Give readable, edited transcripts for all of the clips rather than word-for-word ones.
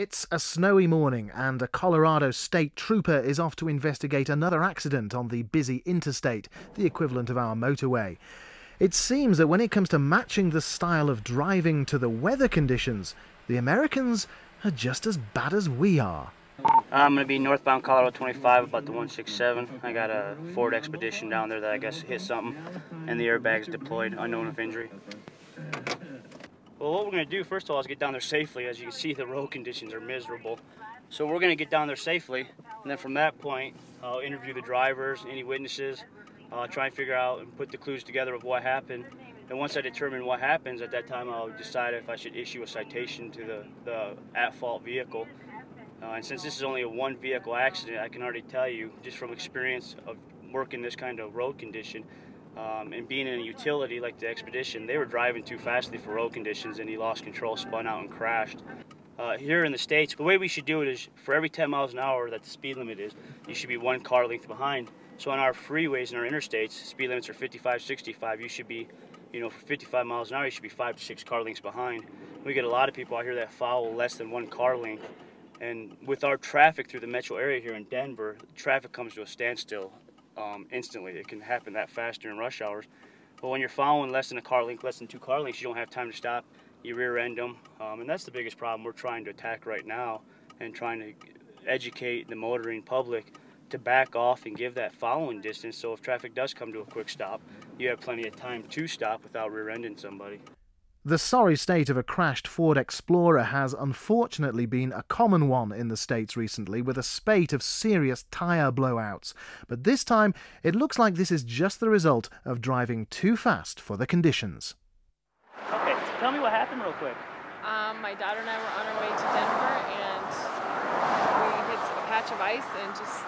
It's a snowy morning and a Colorado state trooper is off to investigate another accident on the busy interstate, the equivalent of our motorway. It seems that when it comes to matching the style of driving to the weather conditions, the Americans are just as bad as we are. I'm going to be northbound Colorado 25, about the 167. I got a Ford Expedition down there that I guess hit something, and the airbag's deployed, unknown of injury. Well, what we're going to do, first of all, is get down there safely. As you can see, the road conditions are miserable. So we're going to get down there safely, and then from that point, I'll interview the drivers, any witnesses, try and figure out and put the clues together of what happened. And once I determine what happens, at that time I'll decide if I should issue a citation to the at-fault vehicle. And since this is only a one-vehicle accident, I can already tell you, just from experience of working this kind of road condition, and being in a utility like the Expedition, they were driving too fastly for road conditions and he lost control, spun out and crashed. Here in the States, the way we should do it is for every 10 miles an hour that the speed limit is, you should be one car length behind. So on our freeways and our interstates, speed limits are 55, 65. You should be, for 55 miles an hour, you should be 5 to 6 car lengths behind. We get a lot of people out here that follow less than one car length. And with our traffic through the metro area here in Denver, traffic comes to a standstill instantly. It can happen that fast during rush hours. But when you're following less than a car length, less than 2 car lengths, you don't have time to stop. You rear end them. And that's the biggest problem we're trying to attack right now, and trying to educate the motoring public to back off and give that following distance, so if traffic does come to a quick stop, you have plenty of time to stop without rear-ending somebody. The sorry state of a crashed Ford Explorer has unfortunately been a common one in the States recently, with a spate of serious tyre blowouts. But this time, it looks like this is just the result of driving too fast for the conditions. Okay, so tell me what happened real quick. My daughter and I were on our way to Denver, and we hit a patch of ice and just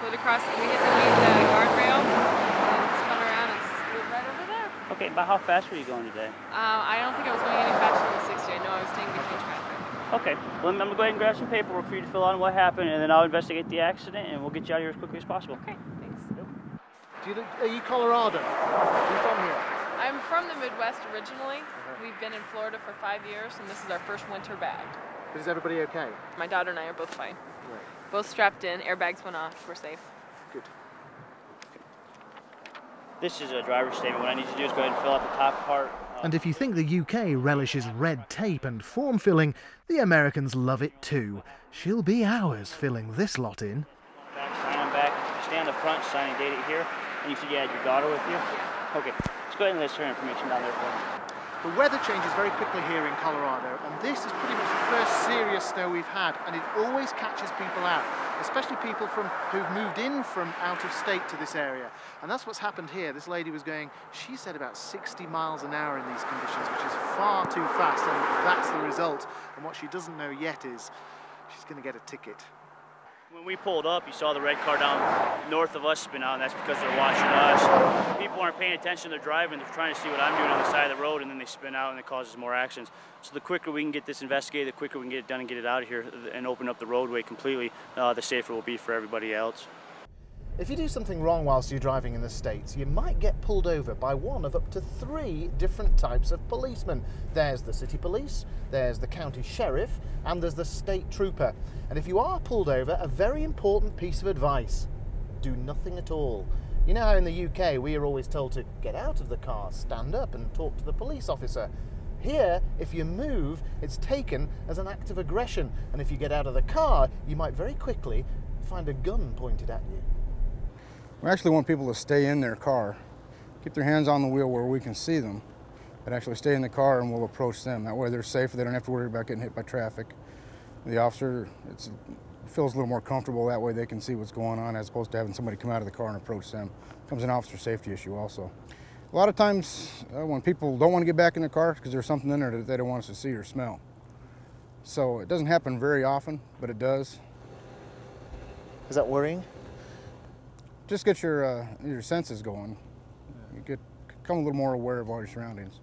slid across, and we hit the guardrail and spun around and slid right over there. Okay, about how fast were you going today? I don't think I was going any faster than 60. I know I was staying between traffic. Okay, well, I'm going to go ahead and grab some paperwork for you to fill out on what happened, and then I'll investigate the accident, and we'll get you out of here as quickly as possible. Okay, thanks. Are you Colorado? Are you from here? I'm from the Midwest originally. We've been in Florida for 5 years, and this is our first winter back. But is everybody okay? My daughter and I are both fine. Right. Both strapped in, airbags went off, we're safe. Good. This is a driver's statement. What I need you to do is go ahead and fill out the top part. And if you think the UK relishes red tape and form filling, the Americans love it too. She'll be hours filling this lot in. Sign them back. Stay on the front, sign and date it here. And you said you had your daughter with you? Okay, let's go ahead and list her information down there for me. The weather changes very quickly here in Colorado, and this is pretty much the first serious snow we've had, and it always catches people out, especially people who've moved in from out of state to this area. And that's what's happened here. This lady was going, she said, about 60 miles an hour in these conditions, which is far too fast, and that's the result. And what she doesn't know yet is she's going to get a ticket. When we pulled up, you saw the red car down north of us spin out, and that's because they're watching us. People aren't paying attention, they're driving, they're trying to see what I'm doing on the side of the road, and then they spin out and it causes more accidents. So the quicker we can get this investigated, the quicker we can get it done and get it out of here and open up the roadway completely, the safer it will be for everybody else. If you do something wrong whilst you're driving in the States, you might get pulled over by one of up to 3 different types of policemen. There's the city police, there's the county sheriff, and there's the state trooper. And if you are pulled over, a very important piece of advice: do nothing at all. You know how in the UK we are always told to get out of the car, stand up and talk to the police officer. Here, if you move, it's taken as an act of aggression, and if you get out of the car, you might very quickly find a gun pointed at you. We actually want people to stay in their car, keep their hands on the wheel where we can see them, but actually stay in the car and we'll approach them. That way they're safe, they don't have to worry about getting hit by traffic. The officer feels a little more comfortable, that way they can see what's going on as opposed to having somebody come out of the car and approach them. It becomes an officer safety issue also. A lot of times when people don't want to get back in their car because there's something in there that they don't want us to see or smell. So it doesn't happen very often, but it does. Is that worrying? Just get your senses going. You become a little more aware of all your surroundings.